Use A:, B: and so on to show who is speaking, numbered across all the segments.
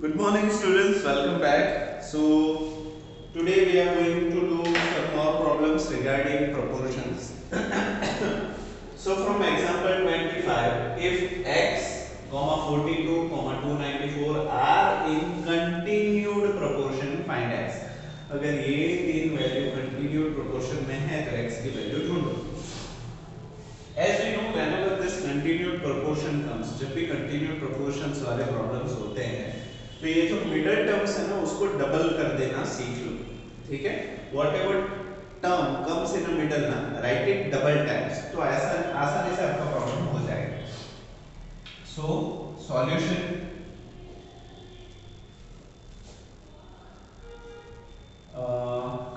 A: Good morning students, welcome back. So today we are going to do some more problems regarding proportions. So from example 25, if x, 42, 294 are in continued proportion, find x. अगर ये तीन value continued proportion में है तो x की value ढूंढो. As we know, whenever this continued proportion comes, जब भी continued proportions वाले problems होते हैं तो ये जो मिडल टर्म्स है ना उसको डबल कर देना सीख लो. ठीक है, what ever term comes in middle ना राइट इट डबल टाइम्स, तो ऐसा आसानी से आपका प्रॉब्लम हो जाएगा. So solution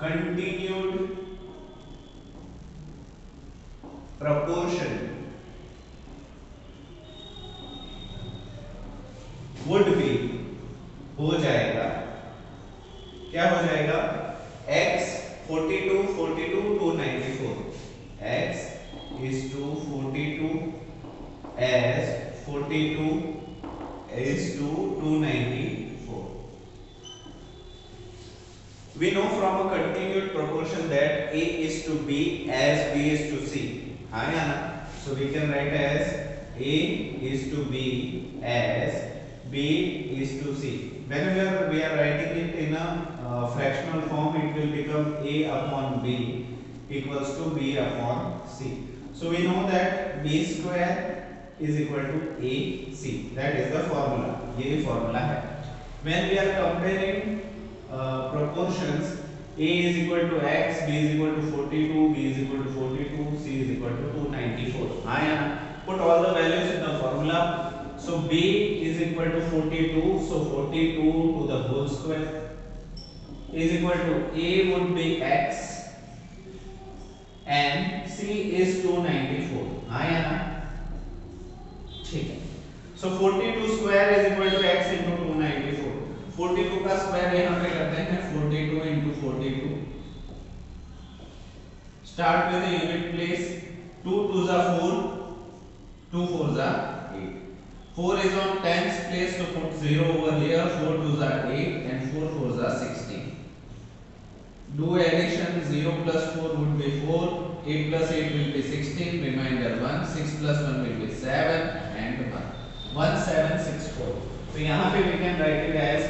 A: continued proportion would be हो जाएगा, क्या हो जाएगा, x 42 42 294, x is to 42 as 42 is to 294. We know from a continued proportion that a is to b as b is to c. हाँ या ना? So we can write as a is to b as b is to c. Whenever we are writing it in a fractional form, it will become a upon b equals to b upon c. So we know that b square is equal to ac. That is the formula. ये formula है. When we are comparing proportions, a is equal to x, b is equal to 42, b is equal to 42, c is equal to 294. हाँ या ना? Put all the values in the formula. So b is equal to 42, so 42 to the whole square is equal to a would be x and c is 294. हाँ या ना? ठीक है. So 42 square is equal to x into 294. 42 का square यहाँ पे करते हैं 42 into 42. Start with the unit place. 2 2s are 4, 2 4s are 8. 4 is on tens place, so put 0 over here. 4 2s are 8 and 4 4s are 16. Do addition. 0 plus 4 would be 4. 8 plus 8 will be 16. Remainder 1. 6 plus 1 will be 7 and 1. 1764. So यहाँ पे we can write it as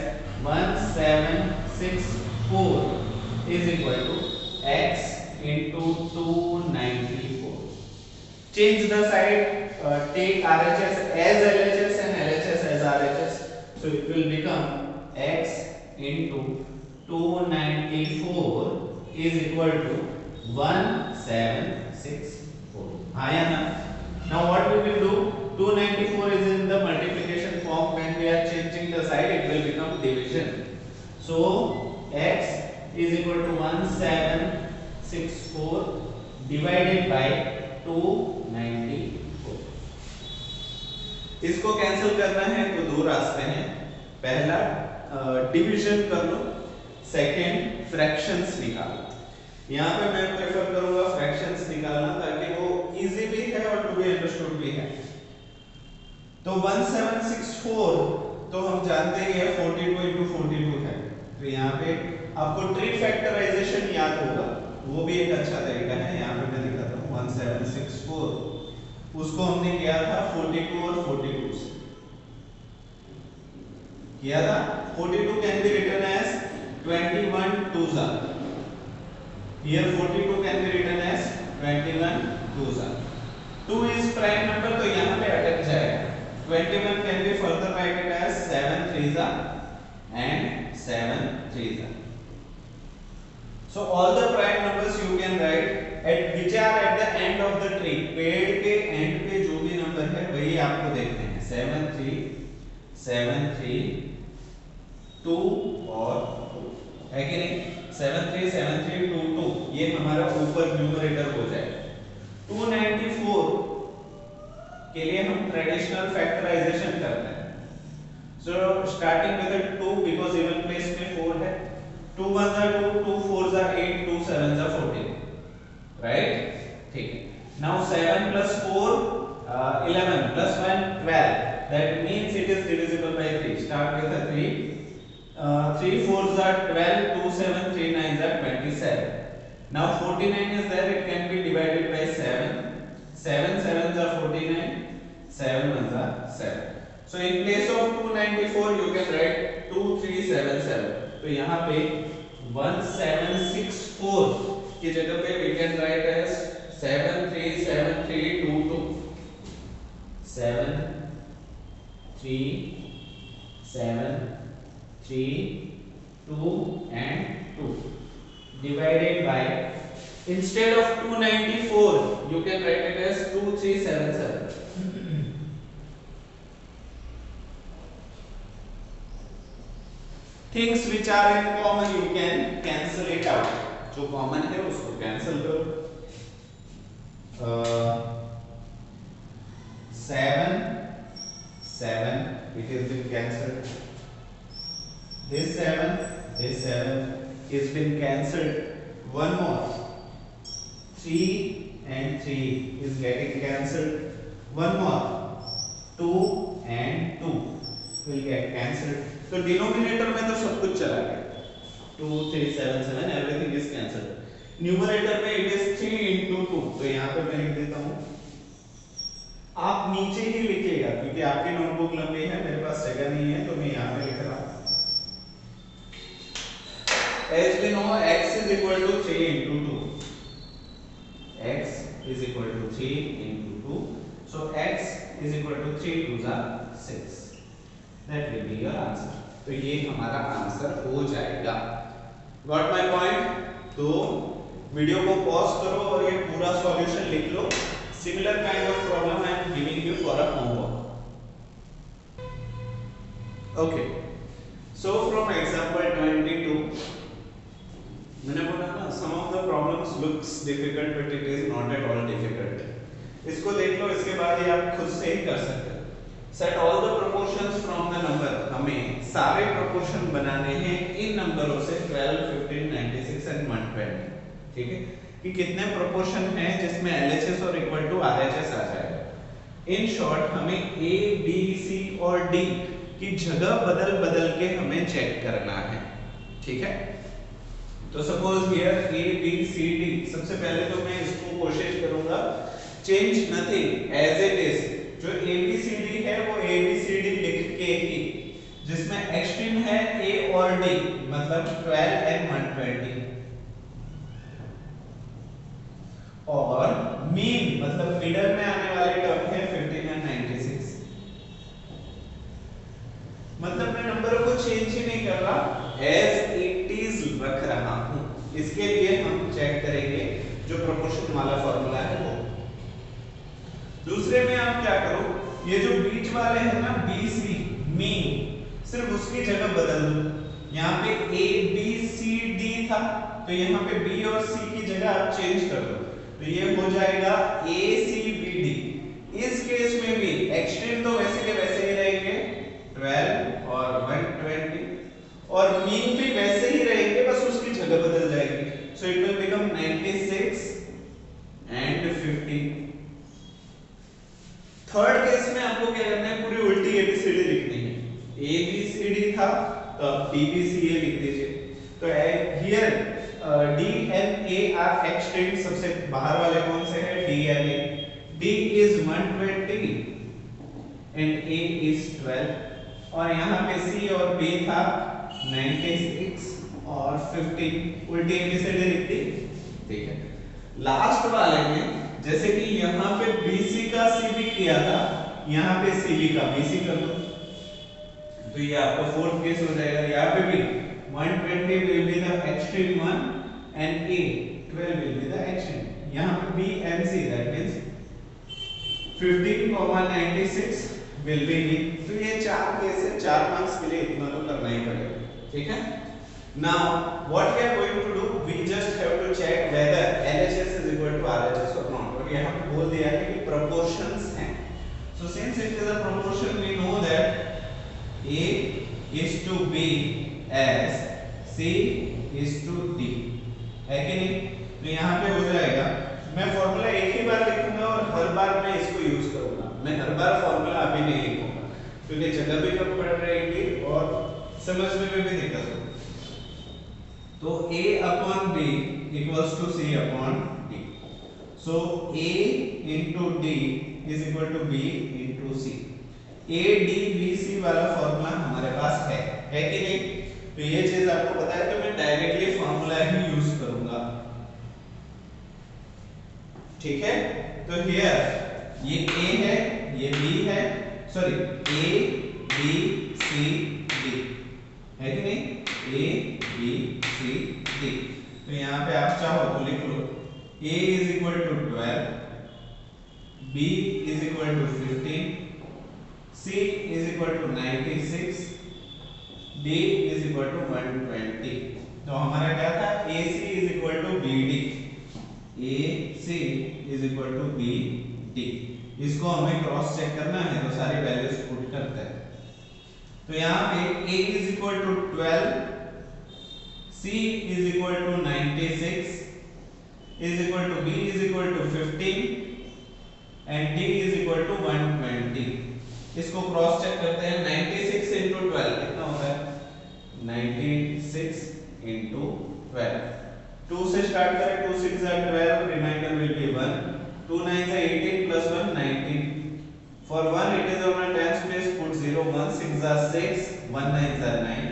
A: 1764 is equal to x into 294. Change the side, take RHS as LHS and LHS as RHS. So it will become x into 294 is equal to 1764. हाँ या ना? Now what we will do? 294 is in the multiplication form. When we are changing the side, it will become division. So x is equal to 1764 divided by 294. इसको cancel करना है तो दो रास्ते हैं. पहला डिवीजन कर लो, सेकेंड फ्रैक्शंस निकालो. यहाँ पे मैं प्रेफर करूंगा फ्रैक्शंस निकालना ताकि वो इजी भी है और टू बी अंडरस्टूड भी है. तो 1764 तो हम जानते ही है 42 into 42 है. तो यहाँ पे आपको ट्री फैक्टराइजेशन याद होगा, वो भी एक अच्छा तरीका है. यहाँ पे मैं दिखाता हूँ 1764 उसको हमने किया था 42 और 42 से किया था. 42 can be written as 21 2s are. Here 42 can be written as 21 2s are. 2 is prime number तो यहाँ पे अटक जाएगा. 21 can be further written as 7 3s are and 7 3s are. So all the prime numbers you can write at which are at the end of the tree. पेड़ के end पे जो भी नंबर है वही आपको देखने हैं. 7 3 7 3 2 और 2 है कि नहीं? 7 3 7 3 2 2 ये हमारा ऊपर न्यूमरेटर हो जाएगा. 294 के लिए हम ट्रेडिशनल फैक्टराइजेशन करते हैं. So starting with 2 because even place में 4 है. 2 1s are 2, 2 4s are 8, 2 7s are 14. Right? ठीक है. Now 7 plus 4 11 plus 1 12. that means it is divisible by 3. Start with a 3. 3 4s are 12, 2 7, 3 9s are 27. Now 49 is there, it can be divided by 7. 7 7s are 49, 7 1s are 7. So in place of 294 you can write 2377. तो यहाँ पे 1764 की जगह पे we can write as 737322. 7 3 7 3 2 and 2 divided by, instead of 294 you can write it as 2377. Things which are in common you can cancel it out. जो common है उसको cancel करो. 7 7 it has been cancelled. This 7 is been cancelled. One more. 3 and 3 is getting cancelled. One more. 2 and 2 will get cancelled. तो denominator में तो सब कुछ चला गया. 2 3 7 7 everything is cancelled. न्यूमरेटर में it is 3 into 2. तो यहाँ पे मैं लिख देता हूँ. आप नीचे ही लिखिएगा क्योंकि आपकी नोटबुक लंबी है, मेरे पास जगह नहीं है तो मैं यहाँ पे लिख रहा हूँ. As we know, x is equal to 3 into 2. X is equal to 3 into 2. So x is equal to 3 2s are 6. That will be your answer. तो ये हमारा आंसर हो जाएगा. Got my point? तो वीडियो को पॉज करो और ये पूरा सॉल्यूशन लिख लो. Similar kind of problem I am giving you for a homework. Okay. So from example 22, मैंने बोला ना some of the problems looks difficult but it is not at all difficult. इसको देख लो, इसके बाद ही आप खुद से ही कर सकते हो. Set all the proportions from the number. हमें सारे proportion बनाने हैं इन नंबरों से 12, 15, 96 and 120. ठीक है कि कितने proportion हैं जिसमें LHS और equal to RHS आ जाएगा. In short हमें A, B, C और D की जगह बदल बदल के हमें चेक करना है. ठीक है. तो suppose here A, B, C, D. सबसे पहले तो मैं इसको कोशिश करूंगा change nothing as it is. जो ABCD है वो ABCD लिख के ही, जिसमें एक्सट्रीम है A और D मतलब 12 and 120 और मीन मतलब मिडल में आने वाले टर्म है 15 and 96. मतलब मैं नंबर को चेंज ही नहीं कर रहा, एज इट इज रख रहा हूं. इसके लिए हम चेक करेंगे जो प्रोपोर्शन वाला फॉर्मूला है वो. दूसरे में आप क्या करो, ये जो बीच वाले हैं ना BC मीन, सिर्फ उसकी जगह बदल दो. यहाँ पे ABCD था तो यहाँ पे B और C की जगह आप चेंज कर दो तो ये हो जाएगा ACBD. इस केस में भी एक्सट्रीम तो वैसे के वैसे ही रहेंगे 12 और 120 और मीन भी वैसे ही रहेंगे, बस उसकी जगह बदल जाएगी. So it will become 96 and 50. Third case में आपको क्या करना है, पूरी उल्टी ABCD लिखनी है. ABCD था तो DBCA लिख दीजिए. तो हियर DNA आर एक्सट्रीम. सबसे बाहर वाले कौन से हैं, DNA. D is 120 and A is 12 और यहाँ पे C और B था 96 और 50. उल्टी ABCD लिख दी. ठीक है. लास्ट वाले में जैसे कि यहाँ पे BC का CB किया था, यहाँ पे CB का BC कर दो तो ये आपका फोर्थ केस हो जाएगा. यहाँ पे भी 120 will be the extreme one and A 12 will be the extreme. यहाँ पे B and C that means 15,96 will be B. तो ये चार केस है, 4 मार्क्स के लिए इतना तो करना ही पड़ेगा. ठीक है. Now what we are going to do, we just have to check whether LHS is equal to RHS or not. और यहाँ पे बोल दिया है कि proportions हैं. So since it is a proportion, we know that A is to B as C is to D. है कि नहीं? तो यहाँ पे हो जाएगा, मैं फॉर्मूला एक ही बार लिखूंगा और हर बार मैं इसको यूज करूंगा. मैं हर बार फॉर्मूला अभी नहीं लिखूंगा. क्योंकि जगह भी कम पड़ रहेगी और समझने में भी दिक्कत होगी। तो a upon b equals to c upon d. So a into d is equal to b into c. a d b c वाला फॉर्मूला हमारे पास है कि नहीं? तो ये चीज आपको पता है, तो मैं डायरेक्टली फॉर्मूला ही यूज करूंगा, ठीक है। तो हियर ये a है, ये b है, sorry a b c d है कि नहीं? a b c d। तो यहाँ पे आप चाहो तो लिख लो a is equal to 12, b is equal to 15, c is equal to 96, d is equal to 120। तो हमारा क्या था? ac is equal to bd, ac is equal to bd। इसको हमें क्रॉस चेक करना है, तो सारी वैल्यूज पुट करते हैं। तो यहाँ पे a is equal to 12, c is equal to 96, is equal to b is equal to 15 and d is equal to 120। इसको क्रॉस चेक करते हैं। 96 into 12 कितना होता है? 96 into 12। 2 से स्टार्ट करें, 2 6 are 12, remainder will be 1, 2 9 are 18 plus 1 19। For 1 it is on a tens place, put 0, 1 6 are 6, 1 9 are 9।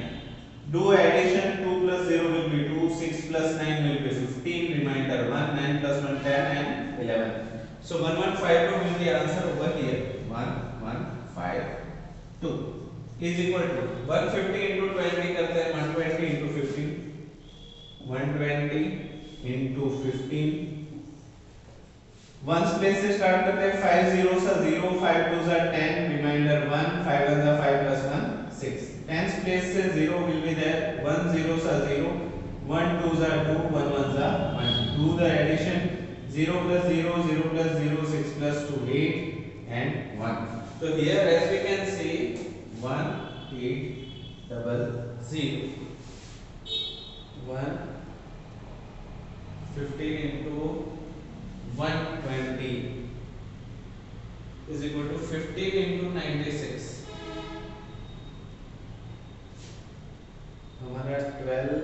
A: Do addition, 2 plus 0 will be 2, 6 plus 9 will be 15, remainder 1, 9 plus 1 10 and 11। So 1152 will be answer over here, 1152 is equal to 150 into 20 करते हैं, 120 into 15, 120 into 15। Ones place से start करते हैं, 5 zeros are 0, 5 twos are 10, remainder 1, 5 ones are 5 plus 1 6। tens place से 0 will be there, 1 zeros are 0, 1 twos are 2, 1 ones are 1। Do the addition, 0 plus 0, 0 plus 0, 6 plus 2 8 and 1। So here as we can see 1800, 1 15 into 120 is equal to 15 into 96। हमारा 12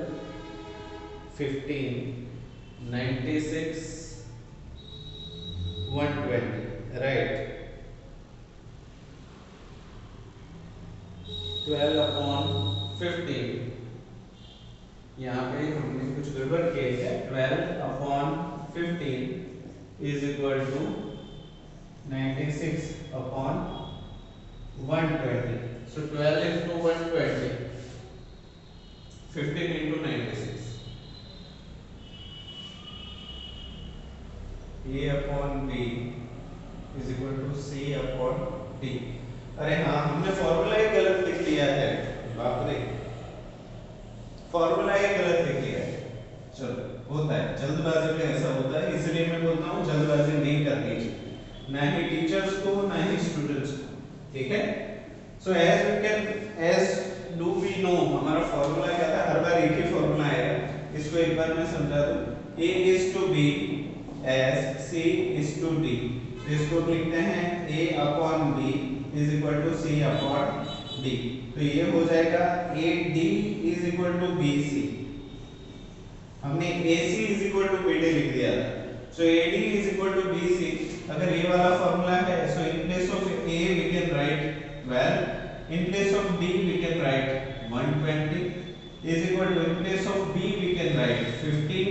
A: 15 96 120, right. 12 upon 15, यहाँ पे हमने कुछ गड़बड़ किया है। 12 upon 15 is equal to 96 upon 120। So 12 into 120, 15 into 96, a upon b is equal to c upon d। अरे हाँ, हमने फॉर्मूला ही गलत लिख लिया है, बाप रे, फॉर्मूला ही गलत लिख लिया है। चलो, होता है, जल्दबाजी में ऐसा होता है, इसलिए मैं बोलता हूँ जल्दबाजी नहीं करनी चाहिए, ना ही टीचर्स को ना ही स्टूडेंट्स को, ठीक है। So as do we know, हमारा फॉर्मूला क्या था? हर बार एक ही फॉर्मूला आएगा, इसको एक बार मैं समझा दूं। a is to b as c is to d। इसको लिखते हैं a upon b is equal to c upon d। तो ये हो जाएगा AD is equal to BC। हमने AC is equal to BD लिख दिया था, so AD is equal to BC। अगर ये वाला फॉर्मूला है, so in place of A we can write 12, in place of B we can write 120 is equal to, in place of B we can write 15।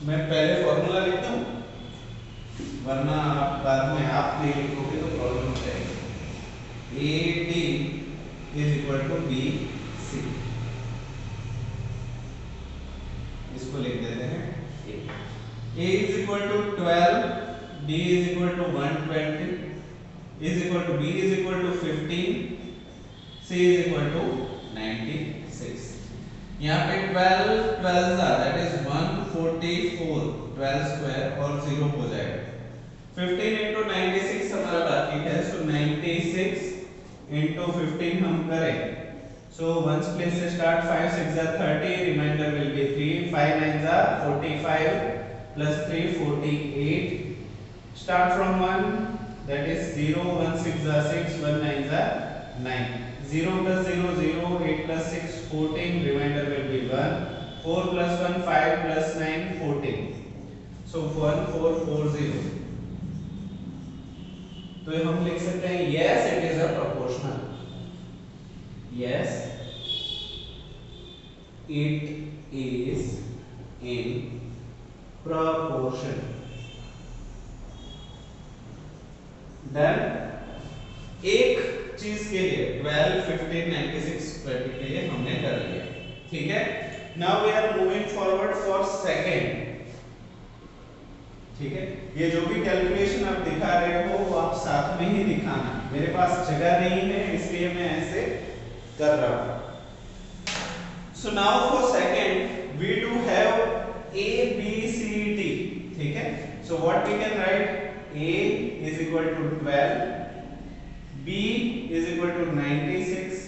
A: मैं पहले formula लिखता हूँ, वरना आप बाद में आप नहीं लिखोगे तो प्रॉब्लम हो जाएगी। AD is equal to BC, इसको लिख देते हैं A is equal to 12, D is equal to 120 is equal to B is equal to 15, C is equal to 96। यहाँ पे 12 12 that is 144, 12 स्क्वायर और 0 हो जाएगा। 15 into 96 हमारा बाकी है, so 96 into 15 हम करें, so ones place से start, 5 6 are 30, remainder will be 3, 5 9 are 45 plus 3 48, start from 1, that is 0 1 6 are 6 1 9 are 9. 0 plus 0 0, 8 plus 6 14, remainder will be 1. 4 plus 1 5 plus 9 14. So 1440. तो हम लिख सकते हैं yes it is a proportional. Yes it is in proportion. Then एक चीज के लिए 12 15 96 20 के लिए हमने कर लिया, ठीक है. Now we are moving forward for second. ठीक है, ये जो भी कैलकुलेशन आप दिखा रहे हो वो आप साथ में ही दिखाना. मेरे पास जगह नहीं है इसलिए मैं ऐसे कर रहा हूं. So now for second we do have a b c d. ठीक है, so what we can write. a is equal to 12, b is equal to 96,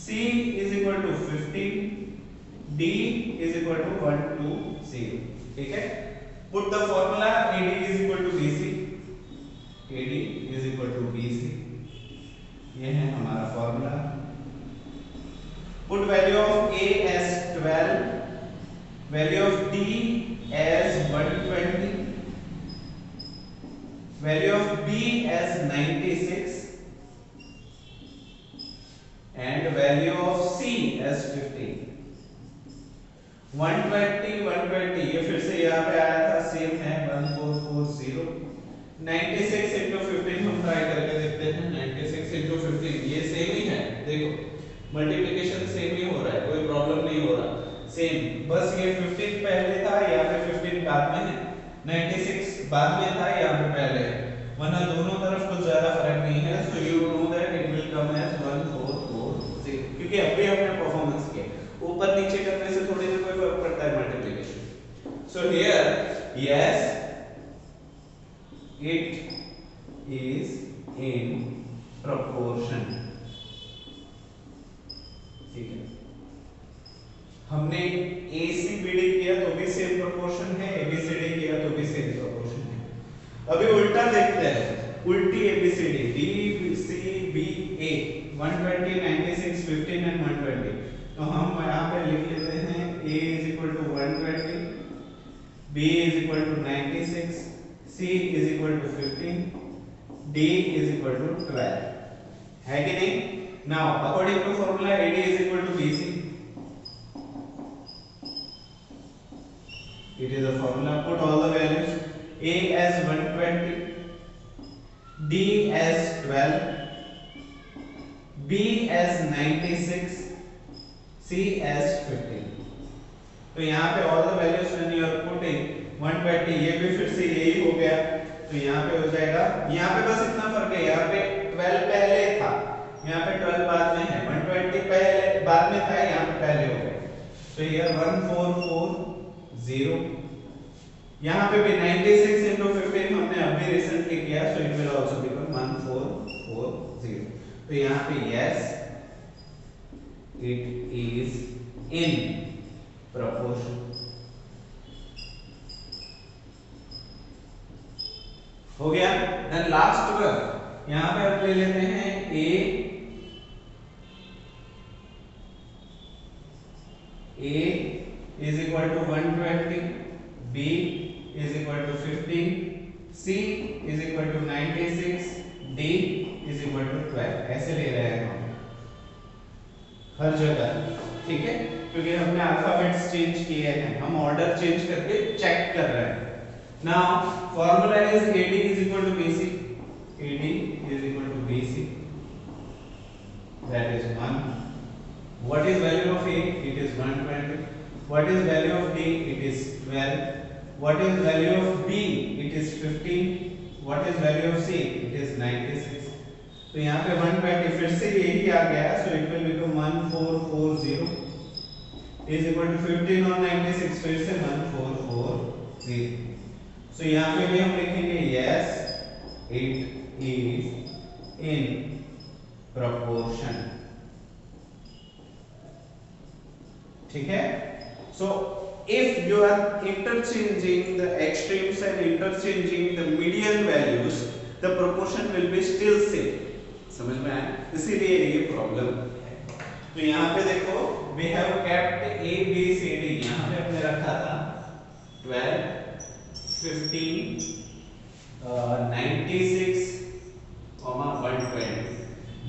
A: c is equal to 15, d is equal to 120. ठीक है, put the formula AD is equal to BC. AD is equal to BC. ये है हमारा formula. Put value of A as 12, value of D as 120, value of B as 96, and value of C as 15. 120 120 ये फिर से यहाँ पे आया था, सेम है 1440. 96 into 15 हम ट्राई करके देखते हैं. 96 into 15 ये सेम ही है, देखो मल्टीप्लिकेशन सेम ही हो रहा है, कोई प्रॉब्लम नहीं हो रहा, सेम. बस ये 15 पहले था, यहाँ पे 15 बाद में है. 96 बाद में था, यहाँ पे पहले है, वरना दोनों तरफ कुछ ज्यादा फर्क नहीं है. So you know that it will come as 1440, क्योंकि अभी हमने परफॉर्मेंस किया. ऊपर नीचे करने से थोड़ी ना कोई फर्क पड़ता है multiplication. So here yes it is in proportion. ठीक है, हमने ACBD किया तो भी सेम प्रोपोर्शन है, ABCD किया तो भी सेम प्रोपोर्शन है. अभी उल्टा देखते हैं, उल्टी ABCD DCBA 120 96 15 एंड 120. तो हम यहाँ पे लिख लेते हैं A is equal to 120, B is equal to 96, C is equal to 15, D is equal to 12. है कि नहीं? Now according to formula AD is equal to BC. It is a formula. Put all the values. A as 120, D as 12, B as 96, C as 15. तो यहाँ पे all the values when you are putting 120, ये भी फिर से यही हो गया, तो यहाँ पे हो जाएगा. यहाँ पे बस इतना फर्क है, यहाँ पे 12 पहले था, यहाँ पे 12 बाद में है. 120 पहले बाद में था, यहाँ पे पहले हो गया. तो ये 1440. यहाँ पे भी 96 into 15 हमने अभी रिसेंटली किया, so it will also become 1440. तो यहाँ पे yes it is in proportion. हो गया. देन लास्ट वन यहाँ पे हम ले लेते हैं A is equal to 120, B is equal to 15, C is equal to 96, D is equal to 12. ऐसे ले रहे हैं हम हर जगह. ठीक है, क्योंकि हमने अल्फाबेट्स चेंज किए हैं, हम ऑर्डर चेंज करके चेक कर रहे हैं. Now formula is AD is equal to BC. AD is equal to BC. That is 1. What is value of A? It is 120. What is value of D? It is 12. What is value of B? It is 15. What is value of C? It is 96. तो यहाँ पे 120 फिर से यही आ गया, so it will become 1440 is equal to 15 और 96 फिर से 1440. So यहाँ पे भी हम लिखेंगे yes it is in proportion. ठीक है. So if you are interchanging the extremes and interchanging the median values, the proportion will be still same. समझ में आया? इसीलिए ये प्रॉब्लम है। तो यहाँ पे देखो we have kept A B C D, यहाँ पे हमने रखा था 12, 15, 96, 120।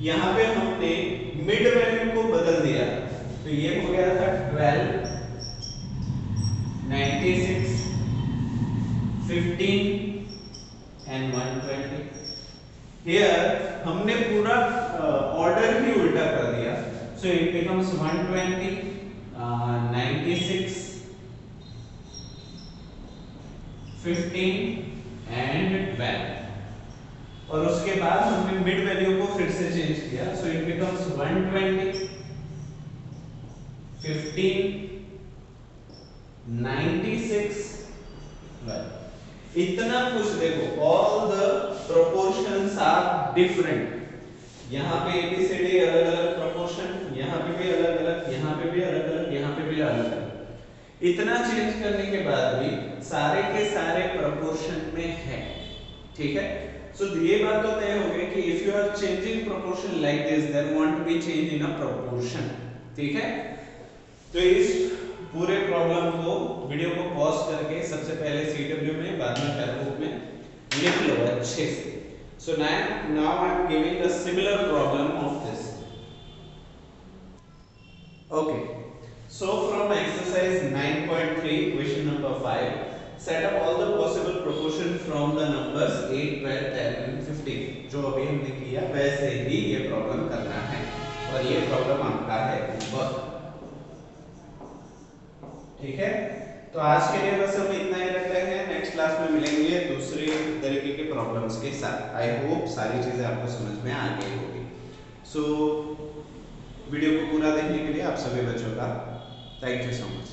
A: यहाँ पे हमने मिड वैल्यू को बदल दिया, तो ये हो गया था 12, 96, 15 and 120। Here हमने पूरा ऑर्डर ही उल्टा कर दिया, so it becomes 120, 96, 15 and 12। और उसके बाद हमने मिड वैल्यू को फिर से चेंज किया, so it becomes 120, 15, 96, 12। इतना कुछ देखो, all the proportions are different. यहाँ पे एबीसीडी अलग अलग प्रोपोर्शन, यहाँ पे भी अलग अलग, यहाँ पे भी अलग अलग, यहाँ पे भी अलग अलग। इतना चेंज करने के बाद भी सारे के सारे प्रोपोर्शन में है। ठीक है, सो ये बात तो तय हो गई कि if you are changing proportion like this then want to be change in a proportion. ठीक है, तो इस पूरे प्रॉब्लम को वीडियो को पॉज करके सबसे पहले सीडब्ल्यू में, बाद में फेसबुक में लिख लो अच्छे से। So now I am giving a similar problem of this. Okay, so from exercise 9.3 question number 5, set up all the possible proportion from the numbers 8, 12, 10 and 15। जो अभी हमने किया वैसे ही ये प्रॉब्लम करना है, और ये प्रॉब्लम आपका है ऊपर। ठीक है, तो आज के लिए बस हम इतना ही रखते हैं। नेक्स्ट क्लास में मिलेंगे दूसरी तरीके के प्रॉब्लम्स के साथ। आई होप सारी चीजें आपको समझ में आ गई होगी। सो वीडियो को पूरा देखने के लिए आप सभी बच्चों का थैंक यू सो मच।